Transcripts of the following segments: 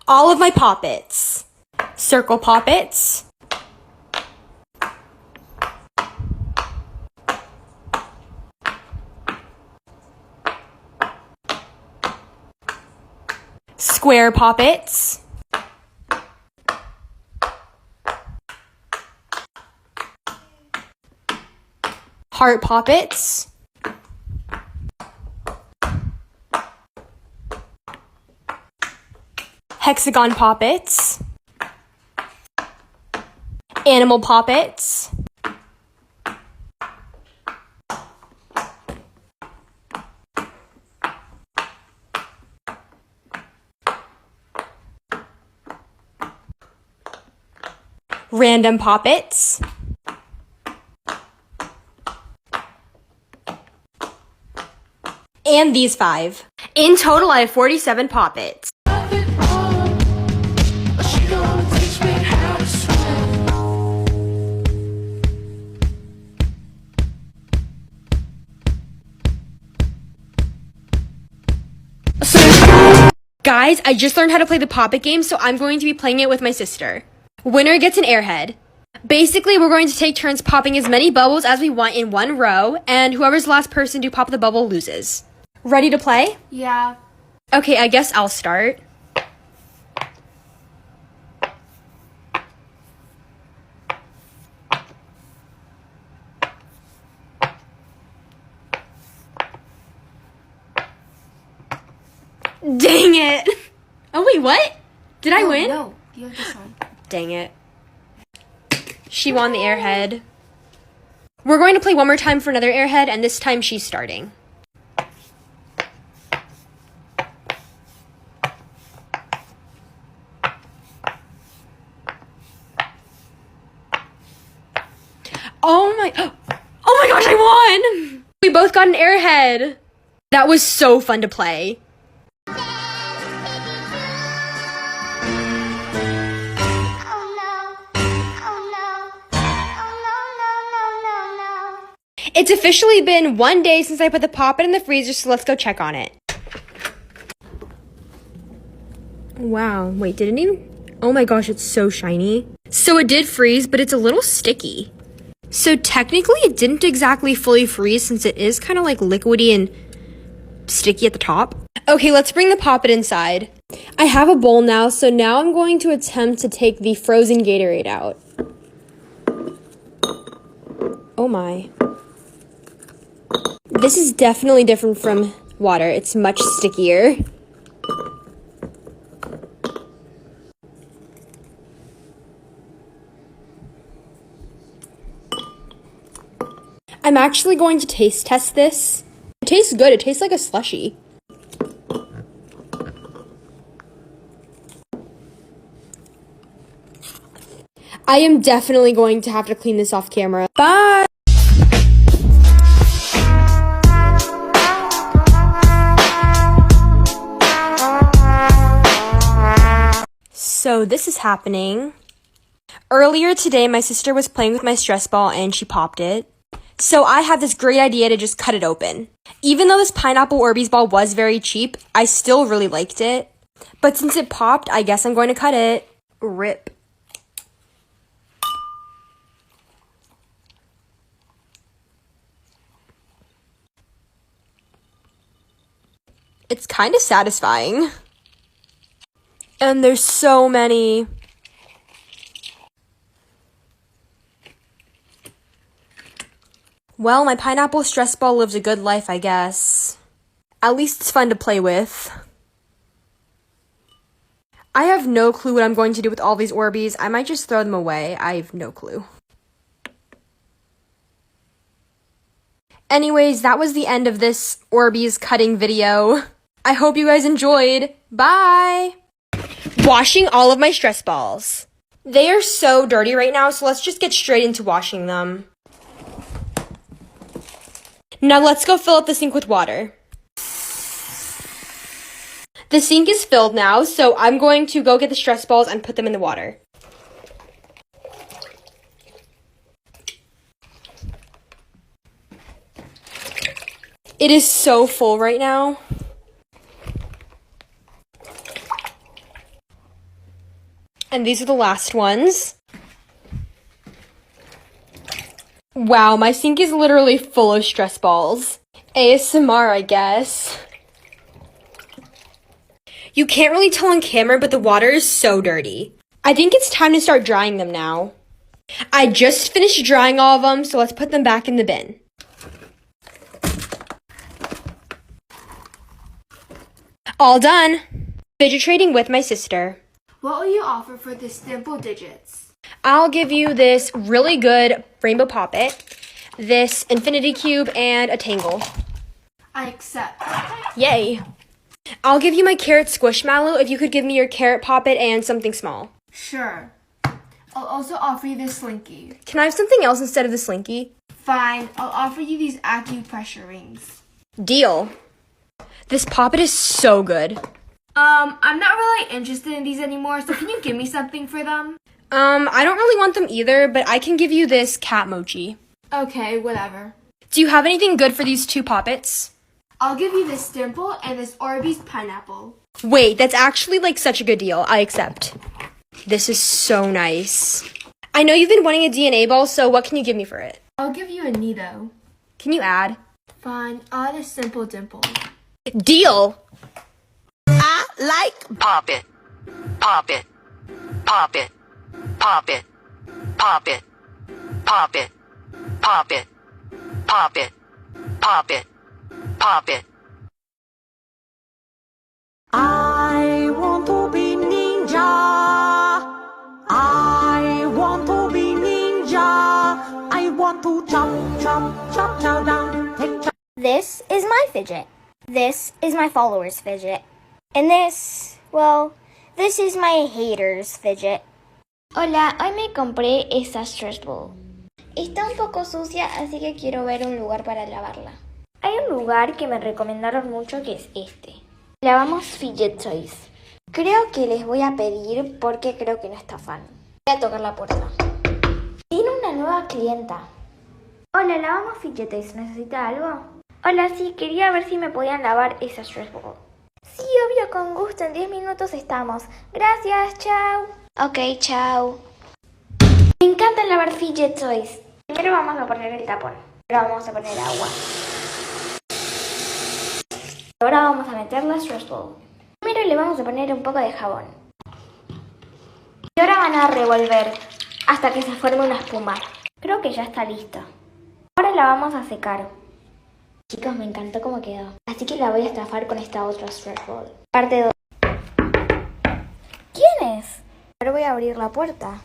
all of my poppets. Circle poppets. Square poppets. Heart poppets. Hexagon poppets. Animal poppets. Random poppets. And these 5. In total, I have 47 poppets. Guys, I just learned how to play the poppet game, so I'm going to be playing it with my sister. Winner gets an airhead. Basically, we're going to take turns popping as many bubbles as we want in one row, and whoever's the last person to pop the bubble loses. Ready to play? Yeah. Okay, I guess I'll start. Dang it! Oh wait, what? Did I win? No, you have this one. Dang it. She won the airhead. We're going to play one more time for another airhead, and this time she's starting. Oh my gosh, I won! We both got an airhead. That was so fun to play. It's officially been 1 day since I put the poppet in the freezer, so let's go check on it. Wow, wait, did it even? Oh my gosh, it's so shiny. So it did freeze, but it's a little sticky. So technically it didn't exactly fully freeze since it is kind of like liquidy and sticky at the top. Okay, let's bring the poppet inside. I have a bowl now, so now I'm going to attempt to take the frozen Gatorade out. Oh my. This is definitely different from water. It's much stickier. I'm actually going to taste test this. It tastes good. It tastes like a slushie. I am definitely going to have to clean this off camera. Bye! So this is happening. Earlier today, my sister was playing with my stress ball and she popped it. So I have this great idea to just cut it open. Even though this pineapple Orbeez ball was very cheap, I still really liked it. But since it popped, I guess I'm going to cut it. Rip. It's kind of satisfying. And there's so many. Well, my pineapple stress ball lives a good life, I guess. At least it's fun to play with. I have no clue what I'm going to do with all these Orbeez. I might just throw them away. I have no clue. Anyways, that was the end of this Orbeez cutting video. I hope you guys enjoyed. Bye! Washing all of my stress balls. They are so dirty right now, so let's just get straight into washing them. Now let's go fill up the sink with water. The sink is filled now, so I'm going to go get the stress balls and put them in the water. It is so full right now. And these are the last ones. Wow, my sink is literally full of stress balls. ASMR, I guess. You can't really tell on camera, but the water is so dirty. I think it's time to start drying them now. I just finished drying all of them, so let's put them back in the bin. All done. Fidget trading with my sister. What will you offer for the simple digits? I'll give you this really good rainbow poppet, this infinity cube, and a tangle. I accept. Yay. I'll give you my carrot squishmallow if you could give me your carrot poppet and something small. Sure. I'll also offer you this slinky. Can I have something else instead of the slinky? Fine, I'll offer you these acupressure rings. Deal. This poppet is so good. I'm not really interested in these anymore, so can you give me something for them? I don't really want them either, but I can give you this cat mochi. Okay, whatever. Do you have anything good for these two poppets? I'll give you this dimple and this Orbeez pineapple. Wait, that's actually like such a good deal. I accept. This is so nice. I know you've been wanting a DNA ball, so what can you give me for it? I'll give you a Nido. Can you add? Fine, I'll add a simple dimple. Deal! I like pop it, pop it, pop it, pop it, pop it, pop it, pop it, pop it, pop it, pop it. I want to be ninja. I want to be ninja. I want to chop, chop, chop, chop down, take chop. This is my fidget. This is my followers' fidget. And this, well, this is my haters' fidget. Hola, hoy me compré esta stress ball. Está un poco sucia, así que quiero ver un lugar para lavarla. Hay un lugar que me recomendaron mucho que es este. Lavamos Fidget Toys. Creo que les voy a pedir porque creo que no está fan. Voy a tocar la puerta. Tiene una nueva clienta. Hola, lavamos Fidget Toys. ¿Necesita algo? Hola, sí, quería ver si me podían lavar esa stress ball. Sí, obvio, con gusto. En 10 minutos estamos. Gracias, chao. Ok, chao. Me encanta lavar Fidget Toys. Primero vamos a poner el tapón. Ahora vamos a poner agua. Ahora vamos a meter la stress ball. Primero le vamos a poner un poco de jabón. Y ahora van a revolver hasta que se forme una espuma. Creo que ya está listo. Ahora la vamos a secar. Chicos, me encantó cómo quedó. Así que la voy a estafar con esta otra stress ball. Parte 2. ¿Quién es? Ahora voy a abrir la puerta.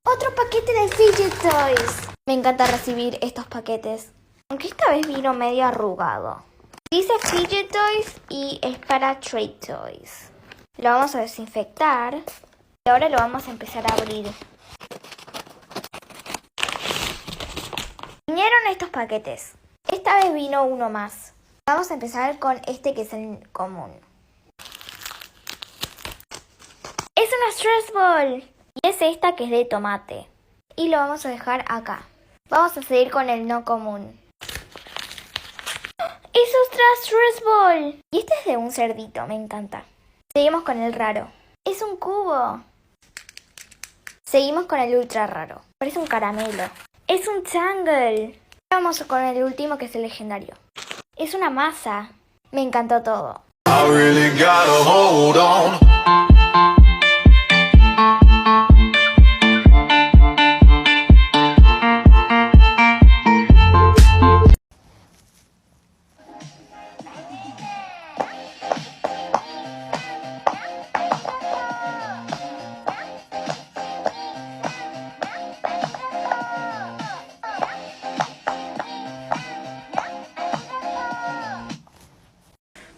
¡Otro paquete de Fidget Toys! Me encanta recibir estos paquetes. Aunque esta vez vino medio arrugado. Dice Fidget Toys y es para Trade Toys. Lo vamos a desinfectar. Y ahora lo vamos a empezar a abrir. Vinieron estos paquetes. Esta vez vino uno más. Vamos a empezar con este que es el común. Es una stress ball. Y es esta que es de tomate. Y lo vamos a dejar acá. Vamos a seguir con el no común. ¡Es otra stress ball! Y este es de un cerdito, me encanta. Seguimos con el raro. Es un cubo. Seguimos con el ultra raro. Parece un caramelo. Es un tangle. Vamos con el último que es el legendario. Es una masa. Me encantó todo. I really gotta hold on.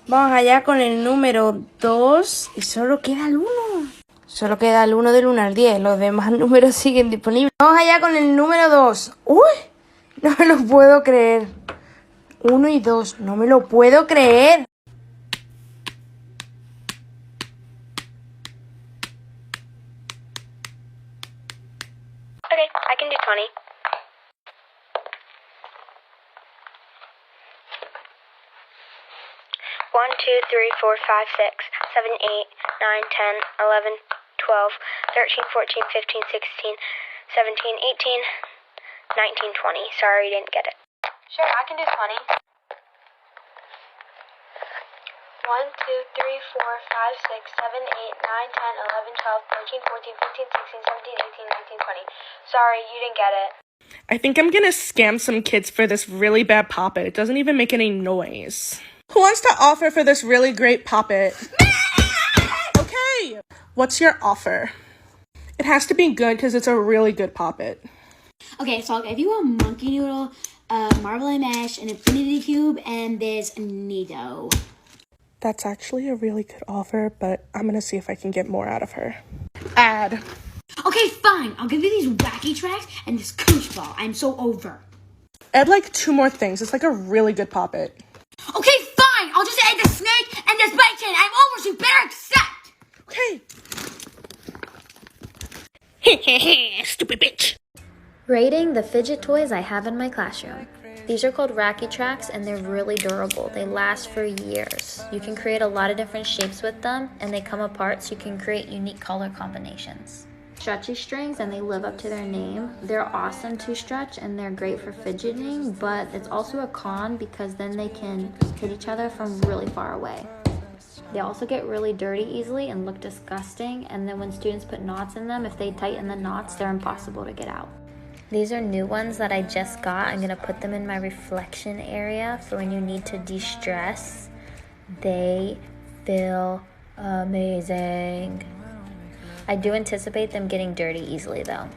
Vamos allá con el número 2 y solo queda el 1. Solo queda el 1 del 1 al 10. Los demás números siguen disponibles. Vamos allá con el número 2. ¡Uy! No me lo puedo creer. 1 y 2. No me lo puedo creer. Okay, I can do 20. 1, 2, 3, 4, 5, 6, 7, 8, 9, 10, 11, 12, 13, 14, 15, 16, 17, 18, 19, 20. Sorry, you didn't get it. Sure, I can do 20. 1, 2, 3, 4, 5, 6, 7, 8, 9, 10, 11, 12, 13, 14, 15, 16, 17, 18, 19, 20. Sorry, you didn't get it. I think I'm gonna scam some kids for this really bad poppet. It doesn't even make any noise. Who wants to offer for this really great poppet? Okay, what's your offer? It has to be good because it's a really good poppet. Okay, so I'll give you a monkey noodle, a marble and mash, an infinity cube, and this Nido. That's actually a really good offer, but I'm gonna see if I can get more out of her. Add. Okay, fine. I'll give you these wacky tracks and this coach ball. I'm so over. Add like 2 more things. It's like a really good poppet. Okay, fine. I'll just add the snake and this bike chain. I'm over, so you better accept. Okay. Stupid bitch. Rating the fidget toys I have in my classroom. These are called Racky Tracks and they're really durable. They last for years. You can create a lot of different shapes with them and they come apart so you can create unique color combinations. Stretchy strings and they live up to their name. They're awesome to stretch and they're great for fidgeting, but it's also a con because then they can hit each other from really far away. They also get really dirty easily and look disgusting, and then when students put knots in them, if they tighten the knots, they're impossible to get out. These are new ones that I just got. I'm gonna put them in my reflection area for when you need to de-stress. They feel amazing. I do anticipate them getting dirty easily though.